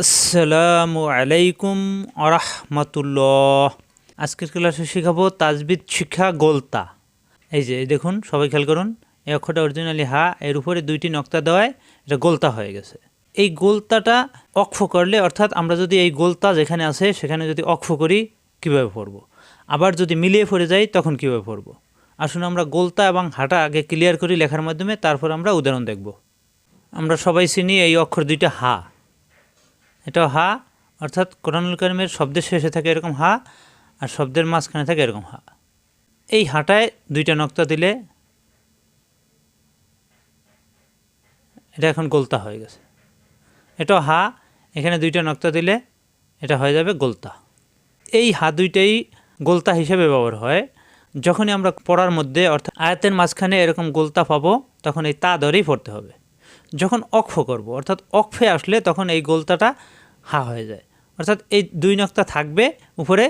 আসসালামু আলাইকুম আরহামাতুল্লাহ। আজকের ক্লাসে শেখাবো তাজবিদ শিক্ষা গোলতা। এই দেখুন, সবাই খেয়াল করুন। এই অক্ষরটা অরিজিনালি হা, এর উপরে দুইটি নক্তা দেওয়ায় এটা গোলতা হয়ে গেছে। এই গোলতাটা অক্ষ করলে, অর্থাৎ আমরা যদি এই গোলতা যেখানে আছে সেখানে যদি অক্ষ করি কীভাবে পড়ব, আবার যদি মিলিয়ে পড়ে যাই তখন কীভাবে পড়ব। আসুন আমরা গোলতা এবং হাটা আগে ক্লিয়ার করি লেখার মাধ্যমে, তারপর আমরা উদাহরণ দেখব। আমরা সবাই চিনি এই অক্ষর দুইটা হা। এটাও হা, অর্থাৎ কোরআনুল কারীমের শব্দের শেষে থাকে এরকম হা, আর শব্দের মাঝখানে থাকে এরকম হা। এই হাটায় দুইটা নক্তা দিলে এটা এখন গোলতা হয়ে গেছে। এটাও হা, এখানে দুইটা নক্তা দিলে এটা হয়ে যাবে গোলতা। এই হা দুইটাই গোলতা হিসেবে ব্যবহার হয় যখনই আমরা পড়ার মধ্যে, অর্থাৎ আয়াতের মাঝখানে এরকম গোলতা পাবো, তখন এই তা ধরেই পড়তে হবে। যখন অক্ষ করব, অর্থাৎ অক্ষে আসলে, তখন এই গোলতাটা হা হয়ে যায়। অর্থাৎ এই দুই নক্তা থাকবে উপরে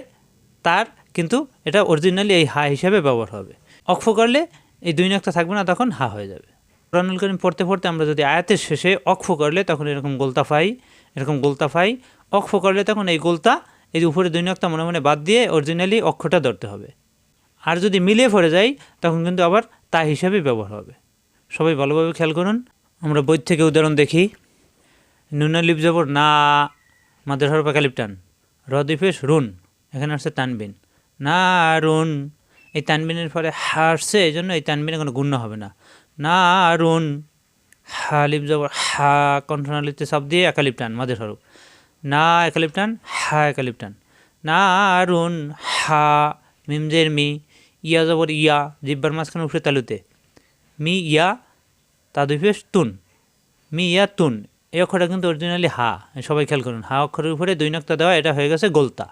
তার, কিন্তু এটা অরিজিনালি এই হা হিসেবে ব্যবহার হবে। অক্ষ করলে এই দুই নক্তা থাকবে না, তখন হা হয়ে যাবে। কোরআনুল কারীম পড়তে পড়তে আমরা যদি আয়াতের শেষে অক্ষ করলে তখন এরকম গোলতা পাই, এরকম গোলতা পাই। অক্ষ করলে তখন এই গোলতা, এই উপরে দুই নক্তা মনে মনে বাদ দিয়ে অরিজিনালি অক্ষটা ধরতে হবে। আর যদি মিলিয়ে পড়ে যাই তখন কিন্তু আবার তা হিসেবে ব্যবহার হবে। সবাই ভালোভাবে খেয়াল করুন। আমরা বই থেকে উদাহরণ দেখি। নুন লিপ জবর না, মাদের হরফ একালিপ টান, রদিফেশ রুন, এখানে আসছে তানবিন, না রুন। এই তানবিনের পরে হাসছে, এই জন্য এই তানবিনে কোনো গুণ্য হবে না। না রুন, হা লিপ জবর হা, কণ্ঠনালীতে চাপ দিয়ে একালিপ টান, মাদের হরফ, না একালিপ টান, হা একালিপ টান, না রুন হা। মিমজের মি, ইয়া জবর ইয়া, জিব্বার মাঝখানে উপরে তালুতে, মি ইয়া, তাদুফেশ তুন, মি ইয়া তুন। এই অক্ষরটা কিন্তু অরিজিনালি হা, সবাই খেয়াল করুন। হা অক্ষরের উপরে দুই নক্তা দেওয়া, এটা হয়ে গেছে গোলতা।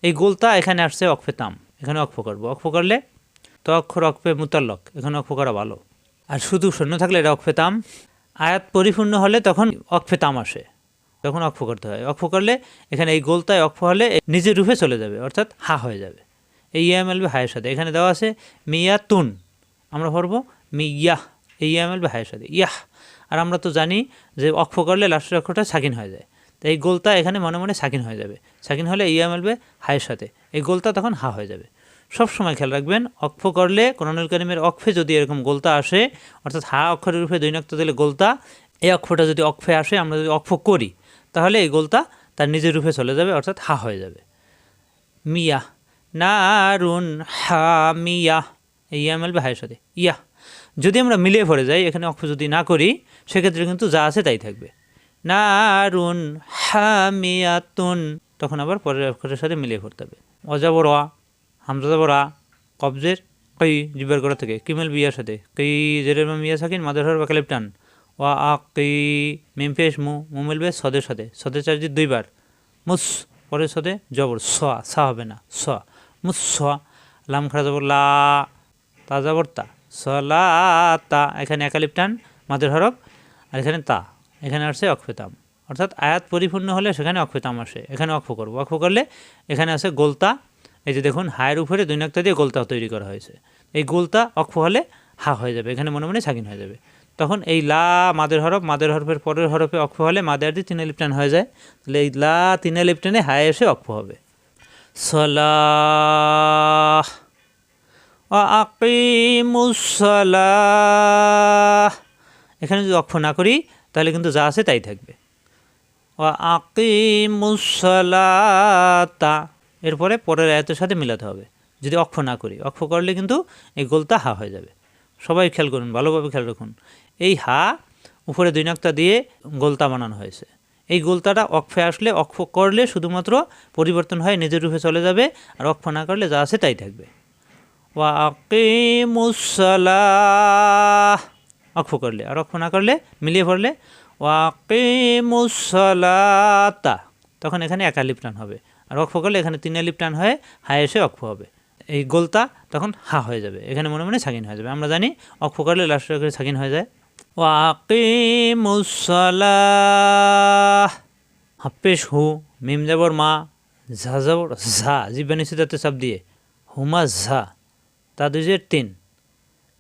এই গোলতা এখানে আসছে অক্ষে তাম, এখানে অক্ষ করবো। অক্ষ করলে তো অক্ষর অক্ষে মুতাল্লক, এখানে অক্ষ করা ভালো। আর শুধু শূন্য থাকলে এটা অক্ষে তাম। আয়াত পরিপূর্ণ হলে তখন অক্ষে তাম আসে, তখন অক্ষ করতে হয়। অক্ষ করলে এখানে এই গোলতায় অক্ষ হলে নিজের রূপে চলে যাবে, অর্থাৎ হা হয়ে যাবে। এই ইয়া মেলবে হায়ের সাথে, এখানে দেওয়া আছে মিয়া তুন, আমরা পড়বো মি ইয়াহ, এই ইয়া মেলবে হায়ের সাথে ইয়াহ। আর আমরা তো জানি যে অক্ষ করলে লাস্টের অক্ষরটা সাকিন হয়ে যায়, তো এই গোলতা এখানে মনে মনে সাকিন হয়ে যাবে। সাকিন হলে ইয়া মেলবে হায়ের সাথে, এই গোলতা তখন হা হয়ে যাবে। সব সময় খেয়াল রাখবেন, অক্ষ করলে কোরআনুল কারীমের অক্ষে যদি এরকম গোলতা আসে, অর্থাৎ হা অক্ষরের রূপে দুই নক্তা দিলে গোলতা, এই অক্ষরটা যদি অক্ষে আসে, আমরা যদি অক্ষ করি তাহলে এই গোলতা তার নিজের রূপে চলে যাবে, অর্থাৎ হা হয়ে যাবে। মিয়া, না রুন হা মিয়া, এই ইয়া মেলবে হায়ের সাথে ইয়া। যদি আমরা মিলিয়ে পড়ে যাই, এখানে অক্ষ যদি না করি, সেক্ষেত্রে কিন্তু যা আছে তাই থাকবে। না রুন হা মিয়াতুন, তখন আবার পরের অক্ষরের সাথে মিলিয়ে পড়তে হবে। অজাবর আ, হামজা যাবর আ, কবজের কই জিব্বার করা থেকে, কিমেল বিয়ার সাথে, কই জেরের মিয়া সাকিন, মাদার হর বাকালিপ টান, ওয়া আ কই মিম পেশ মু, মুমেল বে সদের সাথে, সদের চার্জি দুইবার, মুস, পরের সাথে জবর সা, সা হবে না স, মুস স। লাম খাড়া জবর লা, তা জবর তা, সলাতা, এখানে একালিপ টান, মাদের হরফ, আর এখানে তা, এখানে আসছে অক্ষতাম। অর্থাৎ আয়াত পরিপূর্ণ হলে সেখানে অক্ষতাম আসে, এখানে অক্ষ করবো। অক্ষ করলে এখানে আছে গোলতা। এই যে দেখুন, হায়ের উপরে দুই নক্তা দিয়ে গোলতা তৈরি করা হয়েছে। এই গোলতা অক্ষ হলে হা হয়ে যাবে, এখানে মনে মনে সাকিন হয়ে যাবে। তখন এই লা মাদের হরফ, মাদের হরফের পরের হরফে অক্ষ হলে মাদে আর তিন আলিফ টান হয়ে যায়। তাহলে এই লা তিন আলিফ টানে হায় এসে অক্ষ হবে। সলাহ, আকিমুস সালাহ, এখানে যদি অক্ষ না করি তাহলে কিন্তু যা আছে তাই থাকবে। আকিমুস সালাতা, এরপরে পরের আয়াতের সাথে মিলাতে হবে যদি অক্ষ না করি। অক্ষ করলে কিন্তু এই গোলতা হা হয়ে যাবে। সবাই খেয়াল করুন, ভালোভাবে খেয়াল রাখুন। এই হা উপরে দুই নক্তা দিয়ে গোলতা বানানো হয়েছে। এই গোলতাটা অক্ষে আসলে, অক্ষ করলে শুধুমাত্র পরিবর্তন হয়, নিজের রূপে চলে যাবে। আর অক্ষ না করলে যা আছে তাই থাকবে। ওয়া আকিমুস সালাহ, অক্ষ করলে, আর অক্ষ না করলে মিলিয়ে পড়লে ওয়া আকিমুস সালাতা, তখন এখানে এক আলিফ টান হবে। আর অক্ষ করলে এখানে তিন আলিফ টান হয়ে হায় এসে অক্ষ হবে। এই গোলতা তখন হা হয়ে যাবে, এখানে মনে মনে সাকিন হয়ে যাবে। আমরা জানি অক্ষ করলে লাস্টের অক্ষরে সাকিন হয়ে যায়। ওয়া আকিমুস সালাহ, হাপ্পেশ হু, মিম যাবর মা, ঝা যাবর ঝা, জিব্বা নিচে যাতে চাপ দিয়ে, হুমা ঝা, তা দুইজের তিন।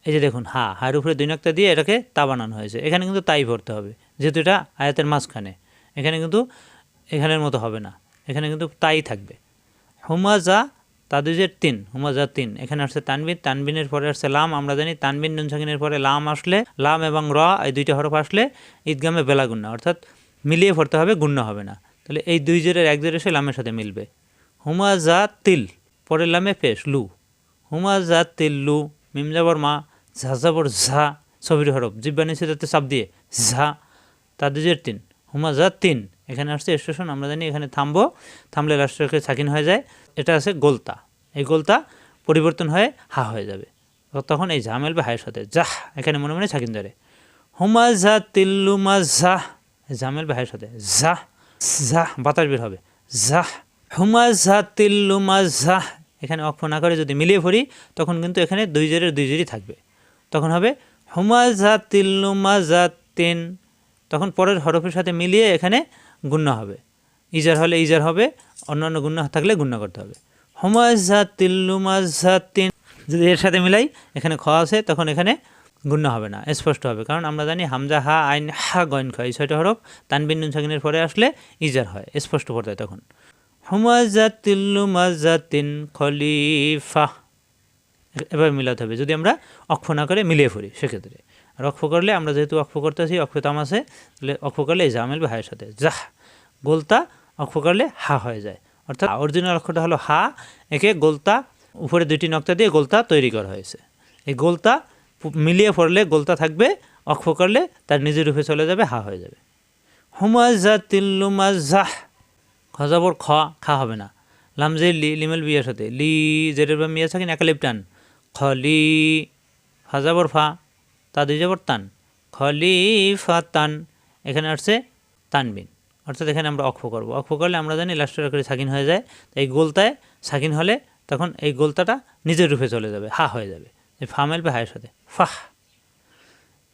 এই যে দেখুন, হার উপরে দুই নক্তা দিয়ে এটাকে তা বানানো হয়েছে। এখানে কিন্তু তাই পড়তে হবে, যেহেতু এটা আয়াতের মাঝখানে। এখানে কিন্তু এখানের মতো হবে না, এখানে কিন্তু তাই থাকবে। হুমাজা তাদুজের 3, হুমাজা 3, এখানে আসছে তানবিন, তানবিনের পরে আসছে লাম। আমরা জানি তানবিন নুন সাকিনের পরে লাম আসলে, লাম এবং র এই দুইটা হরফ আসলে ঈদগামে বেলা গুন্না, অর্থাৎ মিলিয়ে পড়তে হবে, গুণ্য হবে না। তাহলে এই 2 জেরের 1 জের এসে লামের সাথে মিলবে। হুমাজা তিল, পরে লামে পেশ লু, হুমাজা তিল লু, মিম যাবর মা, ঝা যাবর ঝা, ছবির হরফ, জিব্বা নিচে যাতে চাপ দিয়ে ঝা, তাদুজের 3, হুমাজা 3, এখানে আসছে স্টেশন। আমরা জানি এখানে থামবো, থামলে লাস্টের সাকিন হয়ে যায়। এটা আছে গোলতা, এই গোলতা পরিবর্তন হয়ে হা হয়ে যাবে, তখন এই ঝা মেলবে হায়ের সাথে, জাহ, এখানে মনে মনে সাকিন ধরে। হুমাজা তিল্লু মাজা, ঝা মেলবে হায়ের সাথে, জাহ, জাহ, বাতাস বের হবে, জাহ, হুমাজা তিল্লু মাজা। এখানে অক্ষ না করে যদি মিলিয়ে পড়ি তখন কিন্তু এখানে 2 জেরের 2 জেরই থাকবে, তখন হবে হুমাজা তিল্লু মাজা 3, তখন পরের হরফের সাথে মিলিয়ে এখানে গুণ্য হবে। ইজার হলে ইজার হবে, অন্যান্য গুণ্য থাকলে গুণ্য করতে হবে। হুমাজা তিল্লু মাজা 3 যদি এর সাথে মিলাই, এখানে খ আছে, তখন এখানে গুণ্য হবে না, স্পষ্ট হবে। কারণ আমরা জানি হামজা হা আইন হা গইন খ এই 6টা হরফ তানবিন নুন সাকিনের পরে আসলে ইজার হয়, স্পষ্ট পড়তে হয় তখন। হুমাজা তিল্লু মাজা 3 খলিফা, এভাবে মিলাতে হবে যদি আমরা অক্ষ না করে মিলিয়ে পড়ি সেক্ষেত্রে। আর অক্ষ করলে, আমরা যেহেতু অক্ষ করতেছি, অক্ষ তাম আছে, তাহলে অক্ষ করলে এই জা মিলবে হায়ের সাথে, জাহ, গোলতা অক্ষ করলে হা হয়ে যায়। অর্থাৎ অরিজিনাল অক্ষরটা হলো হা, একে গোলতা উপরে 2টি নক্তা দিয়ে গোলতা তৈরি করা হয়েছে। এই গোলতা মিলিয়ে পড়লে গোলতা থাকবে, অক্ষ করলে তার নিজের রূপে চলে যাবে, হা হয়ে যাবে। হুমাজা তিল্লু মাজাহ, খ যাবর খ, খা হবে না। লামজে লি, লিমেল বিয়ার সাথে লি, জেরের বা মিয়া থাকেন একালিপ টান, খলি, ফা যাবর ফা, তা 2 যাবর তান, খলিফা তান, এখানে আসছে তানবিন, অর্থাৎ এখানে আমরা অক্ষ করব। অক্ষ করলে আমরা জানি লাস্টের করে সাকিন হয়ে যায়, এই গোলতায় সাকিন হলে তখন এই গোলতাটা নিজের রূপে চলে যাবে, হা হয়ে যাবে। এই ফা মেলবে হায়ের সাথে, ফাহ।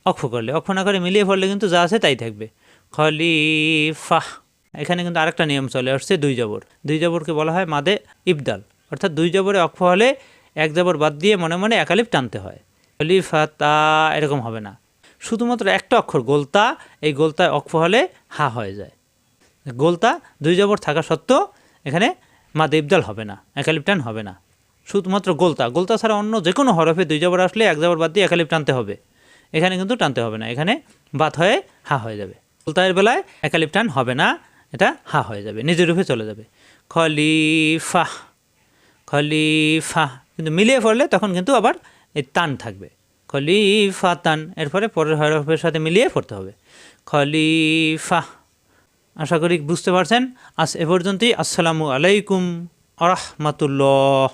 অক্ষ করলে, অক্ষ না করে মিলিয়ে পড়লে কিন্তু যা আছে তাই থাকবে, খলিফাহ। এখানে কিন্তু আরেকটা নিয়ম চলে আসছে, 2 জবর। 2 জবরকে বলা হয় মাদে ইবদাল, অর্থাৎ 2 জবরে অক্ষ হলে 1 জবর বাদ দিয়ে মনে মনে একালিপ টানতে হয়। খলিফাতা এরকম হবে না, শুধুমাত্র একটা অক্ষর গোলতা, এই গোলতায় অক্ষ হলে হা হয়ে যায়। গোলতা 2 জবর থাকা সত্ত্বেও এখানে মাদে ইবদাল হবে না, একালিপ টান হবে না। শুধুমাত্র গোলতা, গোলতা ছাড়া অন্য যে কোনো হরফে 2 জবর আসলে 1 জবর বাদ দিয়ে একালিপ টানতে হবে, এখানে কিন্তু টানতে হবে না, এখানে বাত হয়ে হা হয়ে যাবে। গোলতায়ের বেলায় একালিপ টান হবে না, এটা হা হয়ে যাবে, নিজের রূপে চলে যাবে, খলিফা, খলিফা। কিন্তু মিলিয়ে পড়লে তখন কিন্তু আবার এই তান থাকবে, খলিফা তান, এরপরে পরের হরফের সাথে মিলিয়ে পড়তে হবে, খলিফা। আশা করি বুঝতে পারছেন। আজ এ পর্যন্তই। আসসালামু আলাইকুম আ রাহমাতুল্লাহ।